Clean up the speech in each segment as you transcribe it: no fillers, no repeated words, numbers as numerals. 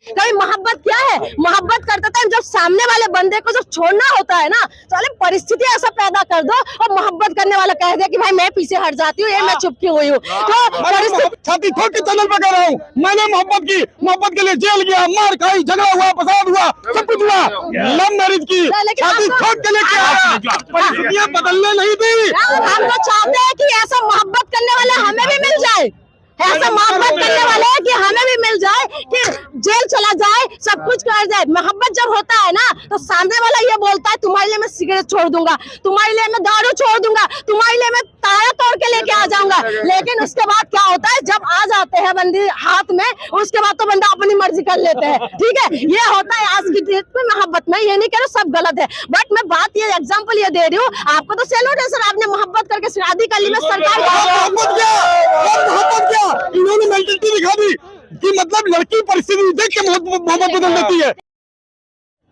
कभी मोहब्बत क्या है? मोहब्बत करते टाइम जब सामने वाले बंदे को जब छोड़ना होता है ना, तो परिस्थिति ऐसा पैदा कर दो और मोहब्बत करने वाला कह दे कि भाई मैं पीछे हट जाती हूँ, ये मैं चुप क्यों हुई हूँ। तो छाती ठोक के चैनल पर कह रहा हूँ, मैंने मोहब्बत की, मोहब्बत के लिए जेल गया, मार खाई, झगड़ा हुआ, फसाद हुआ, सब कुछ हुआ, लव मैरिज की, छाती ठोक के लेके आया, परिस्थितियाँ बदलने नहीं दी। हम तो चाहते हैं कि ऐसा मोहब्बत करने वाले हमें भी मिल जाए, ऐसा मोहब्बत करने वाले कि हमें भी मिल जाए, कि जेल चला जाए, सब कुछ कर जाए। मोहब्बत जब होता है ना, तो सामने वाला ये बोलता है तुम्हारे लिए मैं सिगरेट छोड़ दूंगा, तुम्हारे लिए मैं दारू छोड़ दूंगा, तुम्हारे लिए मैं तारा तोड़ के लेके आ जाऊंगा। लेकिन उसके बाद क्या होता है, जब आ जाते हैं बंदी हाथ में, उसके बाद तो बंदा अपनी मर्जी कर लेते हैं। ठीक है, ये होता है आज की डेट में मोहब्बत में। ये नहीं कह रहा सब गलत है, बट मैं बात ये एग्जाम्पल ये दे रही हूँ, आपको तो सैल्यूट है सर, आपने मोहब्बत करके शादी कर ली। में सरकार इन्होंने मेंटलिटी दिखा दी कि मतलब लड़की परिस्थिति देख के मोहब्बत बदल देती है।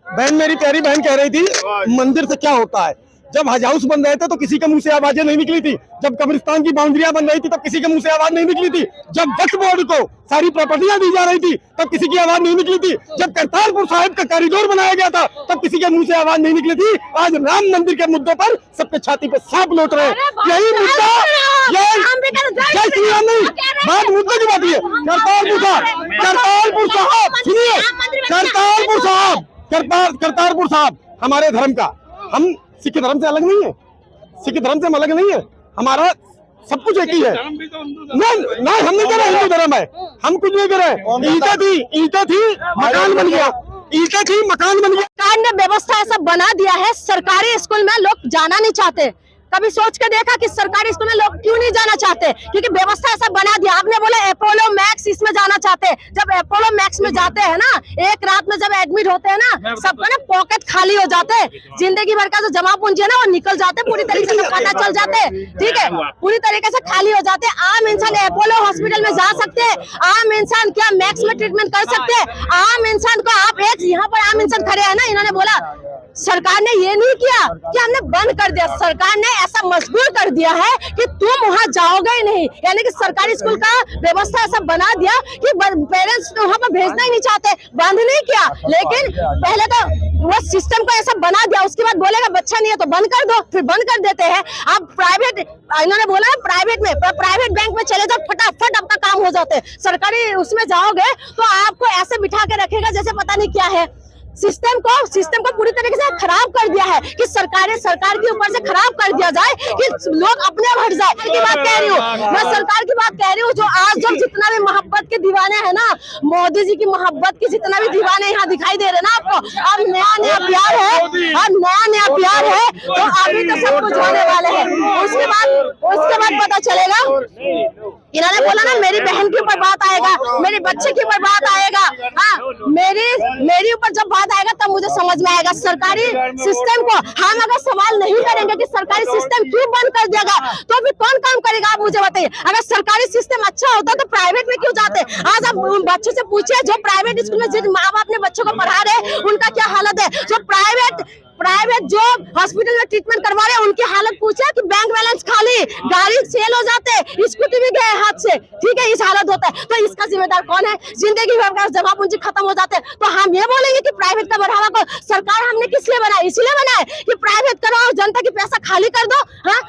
बहन, मेरी प्यारी बहन कह रही थी मंदिर से क्या होता है। जब हज हाउस बन रहे थे तो किसी के मुंह से आवाजें नहीं निकली थी, जब कब्रिस्तान की बाउंड्रियां बन रही थी तब किसी के मुंह से आवाज नहीं निकली थी, जब वक्फ बोर्ड को सारी प्रॉपर्टियां दी जा रही थी तब किसी की आवाज नहीं निकली थी, जब करतारपुर साहिब का कॉरिडोर बनाया गया था तब किसी के मुंह से आवाज नहीं निकली थी। आज राम मंदिर के मुद्दे पर सबके छाती पे सांप लौट रहे हैं। यही मुद्दा, जय श्री राम नहीं, बात मुद्दे की बात है। करतारपुर साहब सुनिए, करतारपुर साहब हमारे धर्म का, हम सिख धर्म से अलग नहीं है, सिख धर्म से हम अलग नहीं है, हमारा सब कुछ एक ही है। नहीं, हम नहीं कह रहे हिंदू धर्म है, हम कुछ नहीं कह रहे। ईंटें थी, मकान बन गया, ईंटें थी, मकान बन गया। सरकार ने व्यवस्था ऐसा बना दिया है, सरकारी स्कूल में लोग जाना नहीं चाहते। कभी सोच के देखा कि सरकारी स्कूल में लोग क्यों नहीं जाना चाहते? क्योंकि व्यवस्था ऐसा बना दिया। आपने बोला अपोलो मैक्स, इसमें जाना चाहते हैं। जब अपोलो मैक्स में जाते हैं ना, एक रात में जब एडमिट होते हैं ना, सबका ना पॉकेट खाली हो जाते हैं, जिंदगी भर का जो जमा पूंजी है ना वो निकल जाते, पूरी तरीके से पता चल जाते हैं। ठीक है, पूरी तरीके से खाली हो जाते हैं। आम इंसान अपोलो हॉस्पिटल में जा सकते हैं, आम इंसान क्या मैक्स में ट्रीटमेंट कर सकते हैं? आम इंसान को आप एक यहाँ पर आम इंसान खड़े हैं ना, इन्होंने बोला सरकार ने ये नहीं किया कि हमने बंद कर दिया, सरकार ने ऐसा मजबूर कर दिया है कि तुम वहां जाओगे ही नहीं। यानी कि सरकारी स्कूल का व्यवस्था ऐसा बना दिया कि पेरेंट्स वहां पर भेजना ही नहीं चाहते। बंद नहीं किया, लेकिन पहले तो वो सिस्टम को ऐसा बना दिया, उसके बाद बोलेगा बच्चा नहीं है तो बंद कर दो, फिर बंद कर देते हैं। अब प्राइवेट, इन्होंने बोला प्राइवेट में, प्राइवेट बैंक में चले जाओ, फटाफट आपका काम हो जाते हैं। सरकारी उसमें जाओगे तो आपको ऐसे बिठा के रखेगा जैसे पता नहीं क्या है। सिस्टम को पूरी तरीके से खराब कर दिया है कि सरकार के ऊपर से खराब कर दिया जाए कि लोग अपने हट जाए। की बात कह रही हूँ मैं, सरकार की बात कह रही हूँ। जो आज जब जितना भी मोहब्बत के दीवाने हैं ना, मोदी जी की मोहब्बत के जितना भी दीवाने यहाँ दिखाई दे रहे हैं ना आपको, अब नया प्यार है, अब नया प्यार है, तो अभी तो सब कुछ होने वाले हैं। उसके बाद पता चलेगा। इन्होंने बोला ना मेरी बहन के ऊपर बात आएगा, मेरे बच्चे के ऊपर बात आएगा, हाँ मेरी ऊपर जब बात आएगा तब मुझे समझ में आएगा। सरकारी सिस्टम को हम अगर सवाल नहीं करेंगे कि सरकारी सिस्टम क्यों बंद कर देगा, तो फिर कौन काम करेगा आप मुझे बताइए। अगर सरकारी सिस्टम अच्छा होता तो प्राइवेट में क्यों जाते? आज आप बच्चों से पूछिए, जो प्राइवेट स्कूल में जिन माँ बाप ने बच्चों को पढ़ा रहे उनका क्या हालत है, जो प्राइवेट जो हॉस्पिटल में ट्रीटमेंट करवा रहे हैं उनकी हालत पूछे कि बैंक बैलेंस खाली, गाड़ी सेल हो जाते, स्कूटी भी गए हाथ से। ठीक है, इस हालत होता है तो इसका जिम्मेदार कौन है? जिंदगी भर का जमा पूंजी खत्म हो जाते हैं। तो हम ये बोलेंगे कि प्राइवेट का बढ़ावा को सरकार हमने किस लिए बनाया? इसलिए बनाए कि प्राइवेट करो और जनता की पैसा खाली कर दो। हाँ,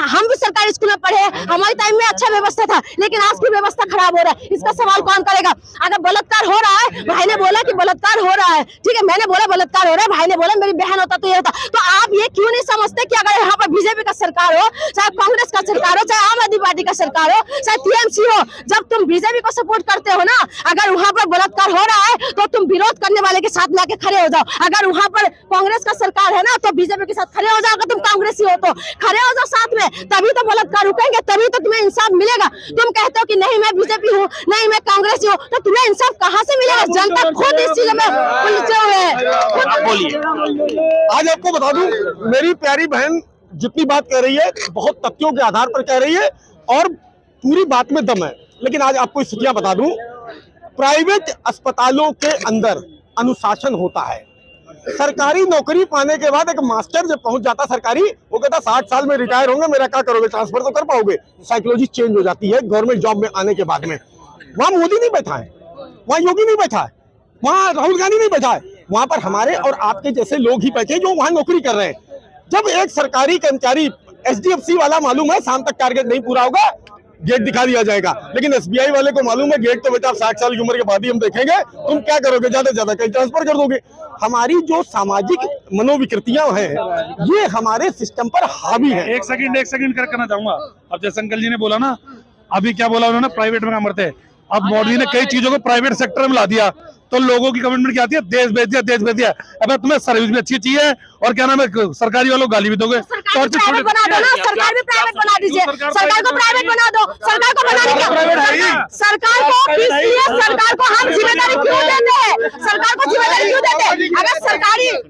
हम भी सरकारी स्कूल में पढ़े, हमारे टाइम में अच्छा व्यवस्था था, लेकिन आज की व्यवस्था खराब हो रहा है। इसका सवाल कौन करेगा? अगर बलात्कार हो रहा है, भाई ने बोला कि बलात्कार हो रहा है, ठीक है, मैंने बोला बलात्कार हो रहा है, भाई ने बोला मेरी बहन होता तो ये होता। तो आप ये क्यों नहीं समझते कि अगर यहाँ पर बीजेपी का सरकार हो, चाहे कांग्रेस का सरकार हो, चाहे आम आदमी पार्टी का सरकार हो, चाहे टीएमसी हो, जब तुम बीजेपी को सपोर्ट करते हो ना, अगर वहाँ पर बलात्कार हो रहा है तो तुम विरोध करने वाले के साथ लाके खड़े हो जाओ। अगर वहाँ पर कांग्रेस का सरकार है ना तो बीजेपी के साथ खड़े हो जाओ। अगर तुम कांग्रेसी हो तो खड़े हो जाओ साथ में, तभी तो बलात्कार रुकेंगे, तभी तो तुम्हें इंसाफ मिलेगा। तुम कहते हो कि नहीं मैं बीजेपी हूँ, नहीं मैं कांग्रेसी हूँ, तो तुम्हें इंसाफ कहाँ से मिलेगा? जनता खुद इस चीज में उलझे हुए है। आज आपको बता दूं, मेरी प्यारी बहन जितनी बात कह रही है बहुत तथ्यों के आधार पर कह रही है और पूरी बात में दम है। लेकिन आज आपको स्थितियां बता दूं, प्राइवेट अस्पतालों के अंदर अनुशासन होता है। सरकारी नौकरी पाने के बाद एक मास्टर जब पहुंच जाता सरकारी, वो कहता 60 साल में रिटायर होंगे, मेरा क्या करोगे, ट्रांसफर तो कर पाओगे। साइकोलॉजी चेंज हो जाती है गवर्नमेंट जॉब में आने के बाद में। वहां मोदी नहीं बैठा है, वहां योगी नहीं बैठा है, वहाँ राहुल गांधी नहीं बैठा है, वहाँ पर हमारे और आपके जैसे लोग ही बैठे जो वहाँ नौकरी कर रहे हैं। जब एक सरकारी कर्मचारी HDFC वाला मालूम है शाम तक टारगेट नहीं पूरा होगा, गेट दिखा दिया जाएगा, लेकिन SBI वाले को मालूम है गेट तो बेटा 60 साल की उम्र के बाद ही हम देखेंगे, तुम क्या करोगे, ज्यादा से ज्यादा कहीं ट्रांसफर कर दोगे। हमारी जो सामाजिक मनोविकृतियां हैं ये हमारे सिस्टम पर हावी है। एक सेकंड कर करना चाहूंगा। अब जैसे अंकल जी ने बोला ना, अभी क्या बोला उन्होंने, प्राइवेट में काम करते हैं। अब मोदी ने कई चीजों को प्राइवेट सेक्टर में ला दिया, तो लोगों की कमिटमेंट क्या आती है, देश बेच दिया। अब तुम्हें सर्विस भी अच्छी चाहिए और क्या नाम है, सरकारी वालों गाली भी दोगे। सरकार भी प्राइवेट बना दो ना, सरकार भी प्राइवेट बना दीजिए, सरकार को प्राइवेट बना दो। सरकार को बनाने का, सरकार को इसलिए सरकार को हम जिम्मेदारी क्यों देते हैं, सरकार को जिम्मेदारी क्यों देते हैं? अगर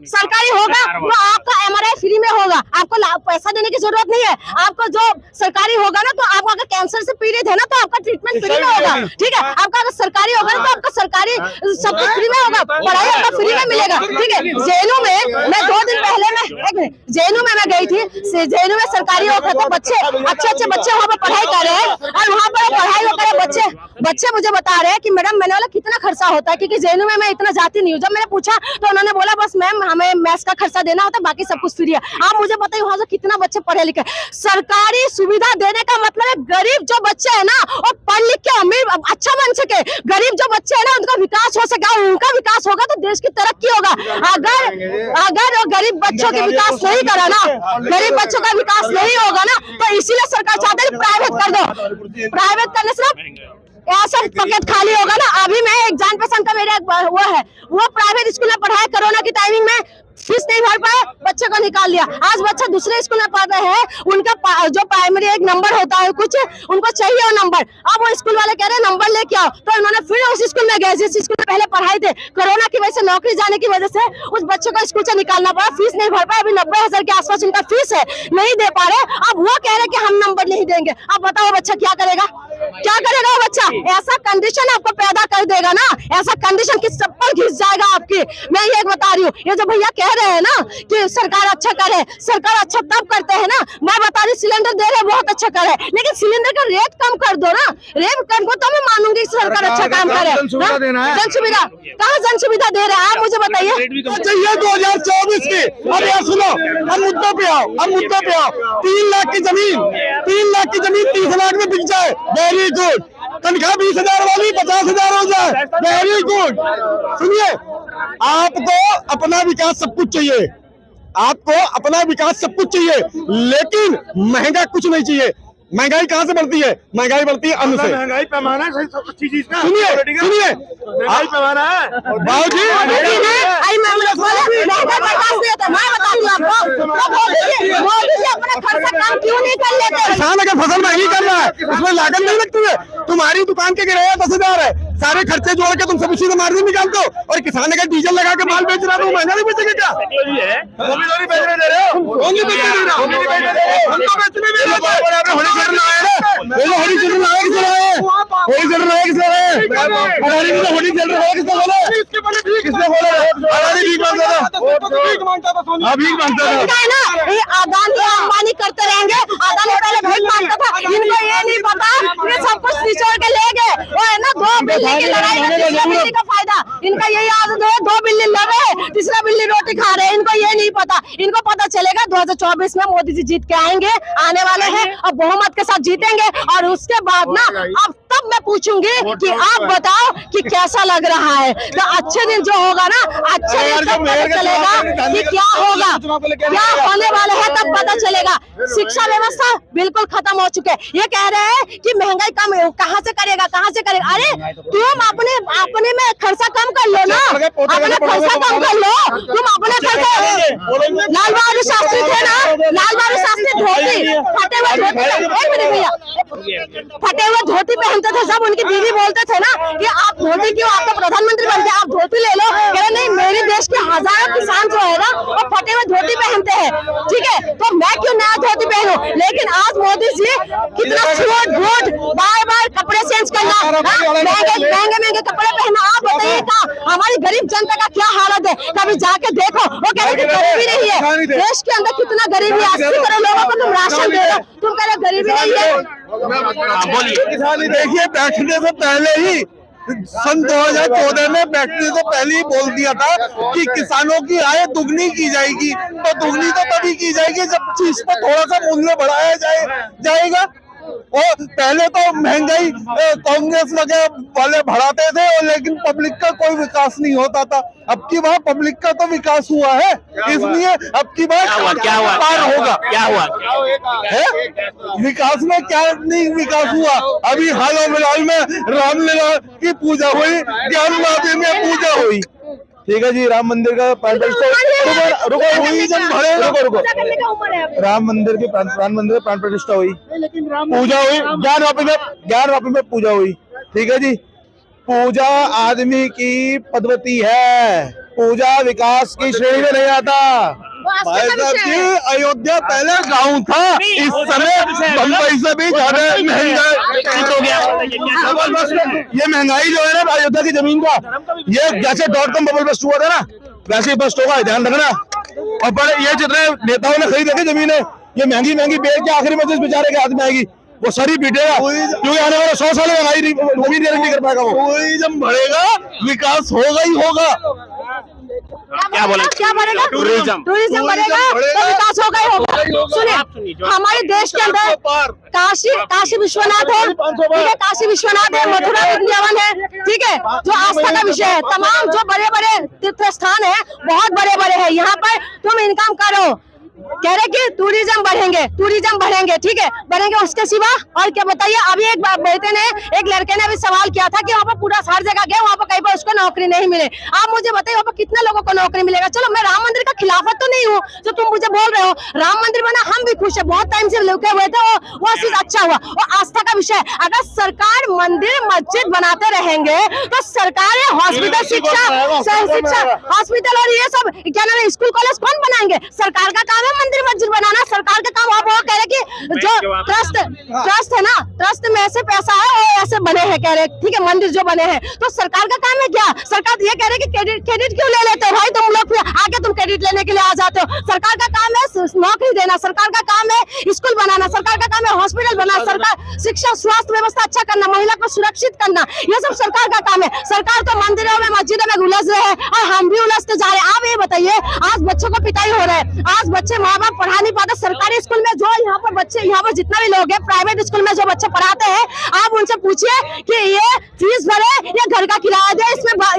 सरकारी होगा तो आपका MRI फ्री में होगा, आपको पैसा देने की जरूरत नहीं है। आपको जो सरकारी होगा ना, तो आपको अगर कैंसर से पीड़ित है ना, तो आपका ट्रीटमेंट फ्री में होगा, ठीक है। आपका अगर सरकारी होगा ना, तो आपका सरकारी सब कुछ फ्री में होगा, पढ़ाई आपका फ्री में मिलेगा, ठीक है। JNU में मैं 2 दिन पहले में JNU में मैं गई थी, JNU में सरकारी होकर तो बच्चे अच्छे बच्चे वहाँ पर पढ़ाई कर रहे हैं, और वहाँ पर पढ़ाई होकर बच्चे मुझे बता रहे हैं कि मैडम मैंने बोला कितना खर्चा होता है, क्योंकि JNU में मैं इतना जाती नहीं हूँ। जब मैंने पूछा तो उन्होंने बोला बस मैम हमें मैथ्स का खर्चा देना होता है, बाकी सब कुछ फ्री है। आप मुझे बताइए वहाँ से कितना बच्चे पढ़े लिखे। सरकारी सुविधा देने का मतलब है गरीब जो बच्चे है ना, और पढ़ लिख के अमीर अच्छा बन सके, गरीब जो बच्चे है ना उनका विकास हो सके, उनका विकास होगा तो देश की तरक्की होगा। अगर गरीब बच्चों के विकास नहीं करा ना, गरीब बच्चों का विकास नहीं होगा ना, तो इसीलिए सरकार चाहते है प्राइवेट कर दो। प्राइवेट करने से ऐसा पॉकेट खाली होगा ना। अभी मैं एक जान पहचान का मेरा वो प्राइवेट स्कूल में पढ़ाया, कोरोना की टाइमिंग में फीस नहीं भर पाए, बच्चे को निकाल लिया। आज बच्चा दूसरे स्कूल में पढ़ रहे हैं, उनका जो प्राइमरी एक नंबर होता है कुछ, उनको चाहिए वो नंबर। अब वो स्कूल वाले कह रहे हैं नंबर लेके आओ, तो उन्होंने फिर उस स्कूल में गए जिस स्कूल में पहले पढ़ाई थे। कोरोना की वजह से नौकरी जाने की वजह से उस बच्चे को स्कूल से निकालना पड़ा, फीस नहीं भर पाए। अभी 90,000 के आसपास उनका फीस है, नहीं दे पा रहे। अब वो कह रहे कि हम नंबर नहीं देंगे। अब बताओ बच्चा क्या करेगा वो बच्चा? ऐसा कंडीशन आपको पैदा कर देगा ना, ऐसा कंडीशन कि सब पर घिस जाएगा आपकी। मैं ये बता रही हूँ, ये जो भैया कह रहे हैं ना कि सरकार अच्छा करे, सरकार अच्छा तब करते हैं ना। मैं बता रही सिलेंडर दे रहे बहुत अच्छा करे, लेकिन सिलेंडर का रेट कम कर दो ना, रेट कम को तो मैं मानूंगी सरकार अच्छा काम करे। जन सुविधा कहाँ जन सुविधा दे रहे हैं आप मुझे बताइए। चाहिए 2024 की। अब यार सुनो, अब मुद्दों पे आओ, 3 लाख की जमीन 30 लाख में बिक जाए, वेरी गुड। तनख्वाह 20,000 वाली 50,000 हो जाए, वेरी गुड। सुनिए, आपको अपना विकास सब कुछ चाहिए, आपको अपना विकास सब कुछ चाहिए, लेकिन महंगा कुछ नहीं चाहिए। महंगाई कहाँ से बढ़ती है? महंगाई बढ़ती है अन्न से। महंगाई पैमाना है अच्छी चीज का। सुनिए महंगाई पैमाना है बाबूजी, मोदी जी अपना खर्चा काम क्यों नहीं कर लेते? किसान अगर फसल महंगी कर रहा है उसमें लागत नहीं लगती है। तुम्हारी दुकान के किराया 10,000 है, सारे खर्चे जोड़ के तुम सब उसी से मार्जिन निकालते हो, और किसान अगर डीजल लगा के माल बेच रहा है तो महंगा नहीं बेचेगा क्या? हम तो बेचने दे रहे हो, हम तो बेचने दे रहे हो। होली चल रहा है किसने बोला? अदानी अंबानी करते रहेंगे। अदानी पहले भीख मांगता था, इनको ये नहीं पता ये सब कुछ निचोड़ के ले गए। वो है ना 2 बिल्ली की लड़ाई में तीसरा बिल्ली का फायदा, इनका यही आदत है। 2 बिल्ली लड़े, तीसरा बिल्ली रोटी खा रहे हैं, इनको ये नहीं पता। इनको पता चलेगा 2024 में मोदी जी जीत के आएंगे, आने वाले हैं और बहुमत के साथ जीतेंगे। और उसके बाद ना अब तब मैं पूछूंगी कि आप बताओ कि कैसा लग रहा है। तो अच्छे दिन जो होगा ना, अच्छे दिन तब पता चलेगा कि क्या होगा, क्या होने वाले हैं, तब पता चलेगा। शिक्षा व्यवस्था बिल्कुल खत्म हो चुके हैं। ये कह रहे हैं कि महंगाई कम कहाँ से करेगा। अरे तुम अपने में खर्चा कम कर लो ना, अपने खर्चा कम कर लो। तुम अपने खर्चा, लाल बहादुर शास्त्री थे ना, लाल बहादुर शास्त्री धोती फटे हुए धोती पहनते थे। जब उनकी दीदी बोलते थे ना कि आप धोती क्यों, आप तो प्रधानमंत्री बनते, आप धोती ले लो, कह रहे नहीं मेरे देश के हजारों किसान जो है ना वो फटे हुए धोती पहनते हैं, ठीक है, तो मैं क्यों नया धोती पहनूं। लेकिन आज मोदी जी कितना छूट बार कपड़े चेंज करना, महंगे कपड़े पहनना। आप बताइए हमारी गरीब जनता का क्या हालत है, कभी जाके देखो। वो कह रहे गरीबी नहीं है देश के अंदर, कितना गरीबी है। 80 करोड़ लोगों को तुम राशन दे रहे हो, तुम कह रहे गरीबी नहीं है। देखिए, बैठने से पहले ही सन 2014 में बैठने से पहले ही बोल दिया था कि किसानों की आय दुगनी की जाएगी। तो दुगनी तो तभी की जाएगी जब चीज पर थोड़ा सा मूल्य बढ़ाया जाएगा। और पहले तो महंगाई कांग्रेस वाले बढ़ाते थे, और लेकिन पब्लिक का कोई विकास नहीं होता था। अब की बार पब्लिक का तो विकास हुआ है, इसलिए अब की बार क्या हुआ क्या हुआ है? विकास में क्या नहीं विकास हुआ? अभी हाल फिलहाल में रामलीला की पूजा हुई, ज्ञानवापी में पूजा हुई। ठीक है जी, राम मंदिर का प्राण प्रतिष्ठा रुको राम मंदिर की प्राण मंदिर में प्राण प्रतिष्ठा हुई, पूजा हुई, ज्ञानवापी में पूजा हुई। ठीक है जी, पूजा आदमी की पद्धति है, पूजा विकास की श्रेणी में नहीं आता। भाई साहब जी, अयोध्या पहले गांव था, इस समय बम्बई से भी ज्यादा महंगा हो गया। ये महंगाई जो है ना अयोध्या की जमीन का, ये जैसे .com बबल बस्ट हुआ था ना, वैसे ही बस्ट होगा, ध्यान रखना। और बड़े ये जितने नेताओं ने खरीद रखी जमीनें, ये महंगी महंगी बेच के आखिरी में जिस बेचारे के हाथ में आएगी वो सरी पीटेगा, क्योंकि आने वाले 100 साल महंगाई वो भी नहीं कर पाएगा। वो जब बढ़ेगा विकास होगा ही होगा। क्या बढ़ेगा? टूरिज्म बढ़ेगा तो विकास होगा ही होगा। सुनिए, हमारे देश के अंदर काशी विश्वनाथ है, ठीक है, काशी विश्वनाथ है, मथुरा वृंदावन है, ठीक है, जो आस्था का विषय है। तमाम जो बड़े बड़े तीर्थ स्थान है बहुत बड़े बड़े हैं, यहाँ पर तुम इनकम करो, कह रहे कि टूरिज्म बढ़ेंगे, ठीक है, बढ़ेंगे। उसके सिवा और क्या बताइए? अभी एक लड़के ने अभी सवाल किया था कि वहाँ पर पूरा हर जगह गए, वहाँ पर कहीं पर उसको नौकरी नहीं मिले। आप मुझे बताइए वहाँ पर कितने लोगों को नौकरी मिलेगा? चलो, मैं राम मंदिर का खिलाफत तो नहीं हूँ जो तुम मुझे बोल रहे हो, राम मंदिर बना, हम भी खुश है, बहुत टाइम से रुके हुए थे, वो चीज अच्छा हुआ। और आस्था का विषय, अगर सरकार मंदिर मस्जिद बनाते रहेंगे तो सरकार हॉस्पिटल, शिक्षा हॉस्पिटल और ये सब क्या नाम है, स्कूल कॉलेज कौन बनाएंगे? सरकार का काम है मंदिर मस्जिद बनाना, सरकार का काम। आप वो कह रहे कि जो ट्रस्ट है ना, ट्रस्ट में ऐसे पैसा है और ऐसे बने हैं, कह रहे ठीक है, मंदिर जो बने हैं, तो सरकार का काम है क्या? सरकार ये कह रहे कि क्रेडिट क्यों ले लेते हो भाई? तुम लोग आगे तुम क्रेडिट लेने के लिए आ जाते हो। सरकार का काम है नौकरी देना, सरकार का काम है स्कूल बनाना, सरकार का काम है हॉस्पिटल बनाना, सरकार शिक्षा स्वास्थ्य व्यवस्था अच्छा करना, महिला को सुरक्षित करना, ये सब सरकार का काम है। सरकार तो मंदिरों में मस्जिदों में उलझ रहे हैं और हम भी उलझते जा रहे हैं। आप ये बताइए, आज बच्चों को पिटाई हो रहा है, आज बच्चे माँ बाप पढ़ा नहीं पाते। सरकारी स्कूल में जो यहाँ पर बच्चे, यहाँ पर जितना भी लोग हैं, प्राइवेट स्कूल में जो बच्चे पढ़ाते हैं, आप उनसे पूछिए कि ये फीस भरे या घर का किराया दे,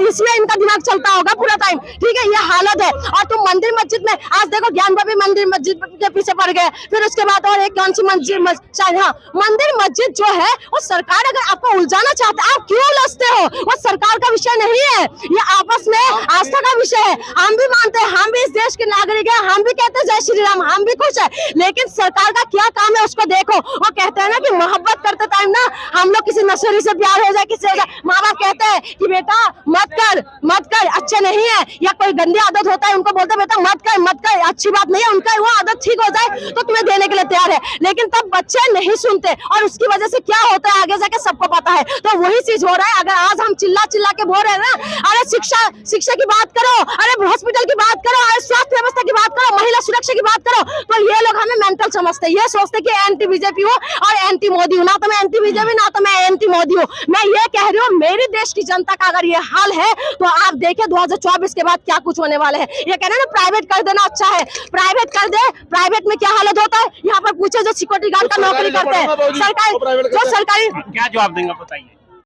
इसमें इनका दिमाग चलता होगा पूरा टाइम, ठीक है, ये हालत है। और तुम मंदिर मस्जिद में आज देखो, ज्ञानवापी मंदिर मस्जिद के पीछे पड़ गए, फिर उसके बाद और एक कौन सी मंदिर मस्जिद जो है वो सरकार अगर आपको उलझाना चाहते, आप क्यों उलझते हो? वो सरकार का विषय नहीं है, ये आपस में आस्था का विषय है। हम भी मानते हैं, हम भी इस देश के नागरिक हैं, हम भी कहते हैं जय श्री राम, हम भी खुश है, लेकिन सरकार का क्या काम है उसको देखो। वो कहते हैं ना कि मोहब्बत करते टाइम ना हम लोग किसी नशेड़ी से प्यार हो जाए, किसी माँ बाप कहते हैं कि बेटा मत कर, अच्छे नहीं है, या कोई गंदी आदत होता है उनको बोलते बेटा मत कर, अच्छी बात नहीं है, उनका वो आदत ठीक हो जाए तो तुम्हें देने के लिए तैयार है, लेकिन तब बच्चे नहीं सुनते और उसकी वजह से क्या होता है आगे जाके सबको पता है। तो वही चीज हो रहा है। अगर आज हम चिल्ला के बोल रहे हैं ना, अरे शिक्षा की बात करो, अरे हॉस्पिटल की बात करो, अरे स्वास्थ्य व्यवस्था की बात करो, महिला सुरक्षा की बात करो, तो ये लोग हमें मेंटल समझते हैं, ये सोचते कि एंटी बीजेपी हो और एंटी मोदी हो। ना तो मैं एंटी बीजेपी, ना तो मैं एंटी मोदी हूँ। मैं ये कह रही हूँ, मेरे देश की जनता का अगर ये हाल है तो आप देखिए 2024 के बाद क्या कुछ होने वाले हैं। ये कह रहे हैं ना प्राइवेट कर देना अच्छा है, प्राइवेट कर दे, प्राइवेट में क्या हालत होता है यहाँ पर पूछे जो सिक्योरिटी गार्ड का नौकरी करते हैं, सरकारी क्या जवाब देंगे बताइए?